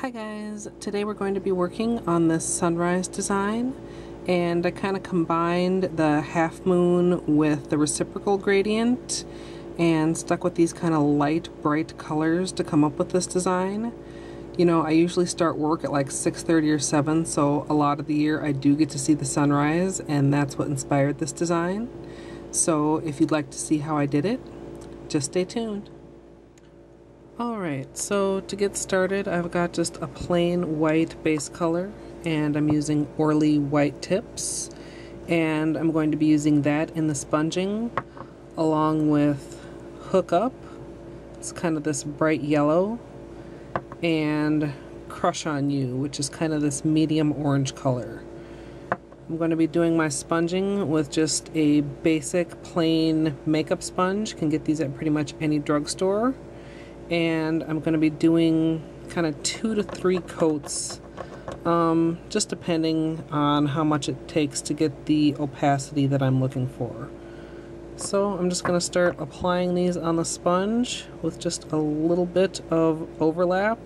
Hi guys, today we're going to be working on this sunrise design, and I kind of combined the half moon with the reciprocal gradient and stuck with these kind of light bright colors to come up with this design. You know, I usually start work at like 6:30 or 7, so a lot of the year I do get to see the sunrise, and that's what inspired this design. So if you'd like to see how I did it, just stay tuned. Alright, so to get started, I've got just a plain white base color, and I'm using Orly white tips, and I'm going to be using that in the sponging along with Hook Up. It's kind of this bright yellow, and Crush on You, which is kind of this medium orange color. I'm going to be doing my sponging with just a basic plain makeup sponge. You can get these at pretty much any drugstore. And I'm going to be doing kind of 2 to 3 coats, just depending on how much it takes to get the opacity that I'm looking for. So I'm just going to start applying these on the sponge with just a little bit of overlap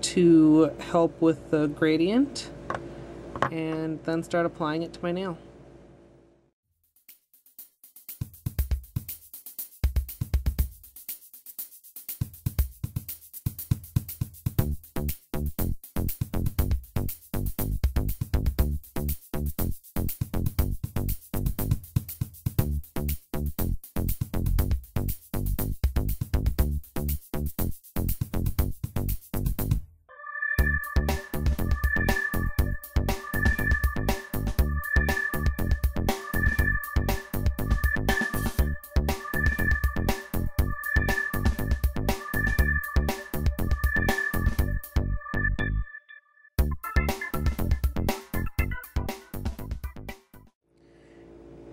to help with the gradient, and then start applying it to my nail.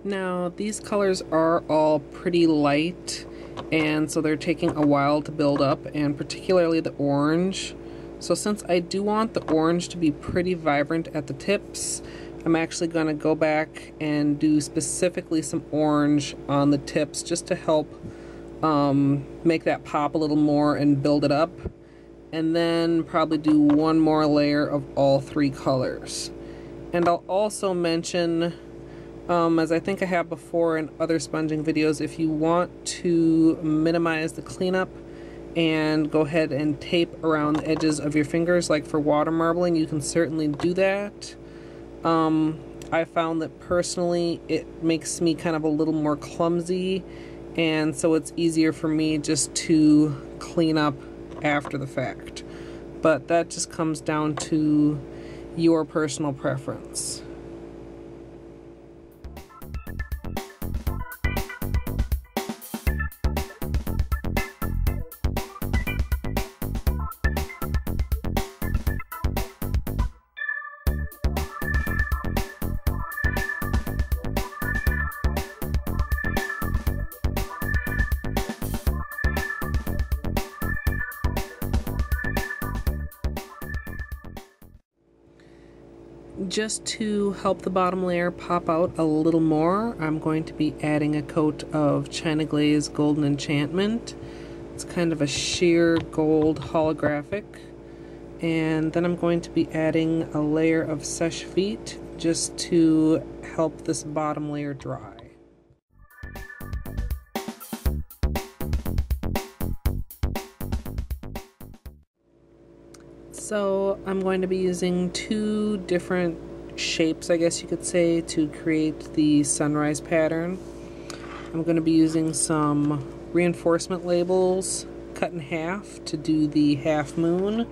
Now these colors are all pretty light, and so they're taking a while to build up, and particularly the orange. So since I do want the orange to be pretty vibrant at the tips, I'm actually going to go back and do specifically some orange on the tips just to help make that pop a little more and build it up, and then probably do one more layer of all 3 colors. And I'll also mention, as I think I have before in other sponging videos, if you want to minimize the cleanup and go ahead and tape around the edges of your fingers, like for water marbling, you can certainly do that. I found that personally it makes me kind of a little more clumsy, and so it's easier for me just to clean up after the fact. But that just comes down to your personal preference. Just to help the bottom layer pop out a little more, I'm going to be adding a coat of China Glaze Golden Enchantment. It's kind of a sheer gold holographic. And then I'm going to be adding a layer of Seche Vite just to help this bottom layer dry. So I'm going to be using 2 different shapes, I guess you could say, to create the sunrise pattern. I'm going to be using some reinforcement labels cut in half to do the half moon,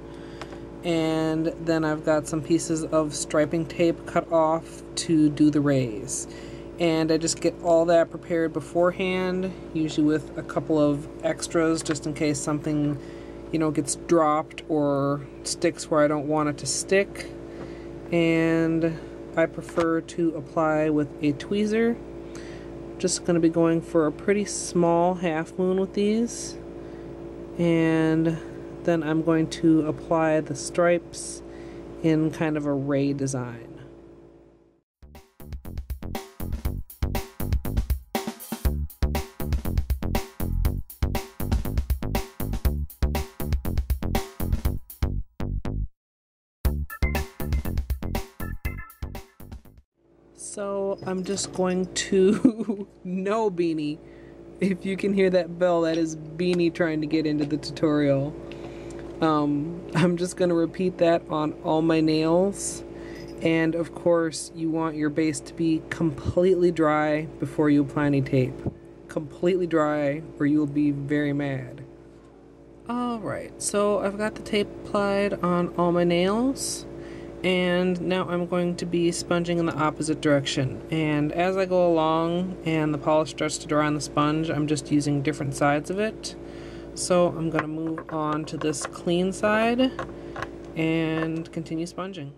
and then I've got some pieces of striping tape cut off to do the rays. And I just get all that prepared beforehand, usually with a couple of extras just in case something, you know, gets dropped or sticks where I don't want it to stick. And I prefer to apply with a tweezer. Just going to be going for a pretty small half moon with these, and then I'm going to apply the stripes in kind of a ray design. So I'm just going to no Beanie. If you can hear that bell, that is Beanie trying to get into the tutorial. I'm just going to repeat that on all my nails. And of course, you want your base to be completely dry before you apply any tape. Completely dry, or you'll be very mad. Alright, so I've got the tape applied on all my nails. And now I'm going to be sponging in the opposite direction. And as I go along and the polish starts to dry on the sponge, I'm just using different sides of it. So I'm going to move on to this clean side and continue sponging.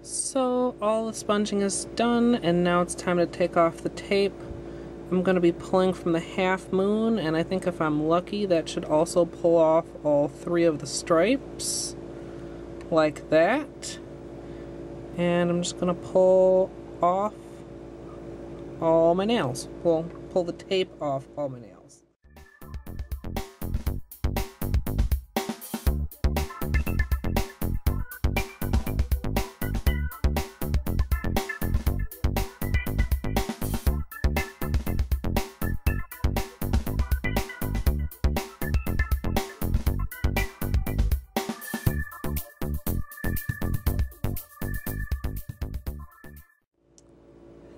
So all the sponging is done, and now it's time to take off the tape. I'm going to be pulling from the half moon, and I think if I'm lucky that should also pull off all 3 of the stripes, like that. And I'm just going to pull off all my nails. Well, pull the tape off all my nails.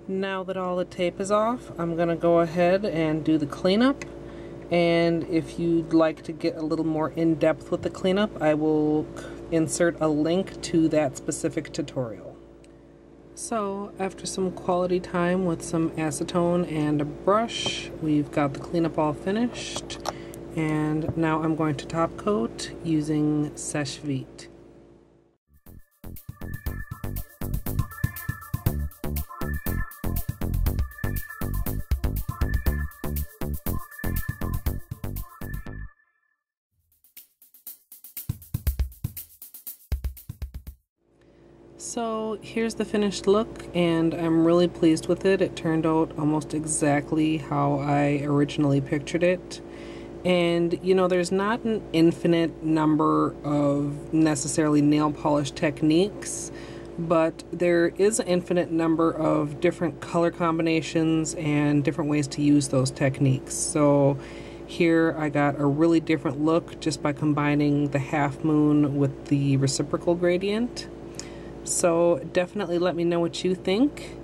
Now that all the tape is off, I'm going to go ahead and do the cleanup. And if you'd like to get a little more in-depth with the cleanup, I will insert a link to that specific tutorial. So, after some quality time with some acetone and a brush, we've got the cleanup all finished. And now I'm going to top coat using Sèche Vite. So here's the finished look, and I'm really pleased with it. It turned out almost exactly how I originally pictured it. And you know, there's not an infinite number of necessarily nail polish techniques, but there is an infinite number of different color combinations and different ways to use those techniques. So here I got a really different look just by combining the half moon with the reciprocal gradient. So definitely let me know what you think.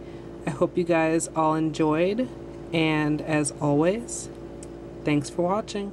I hope you guys all enjoyed, and as always, thanks for watching.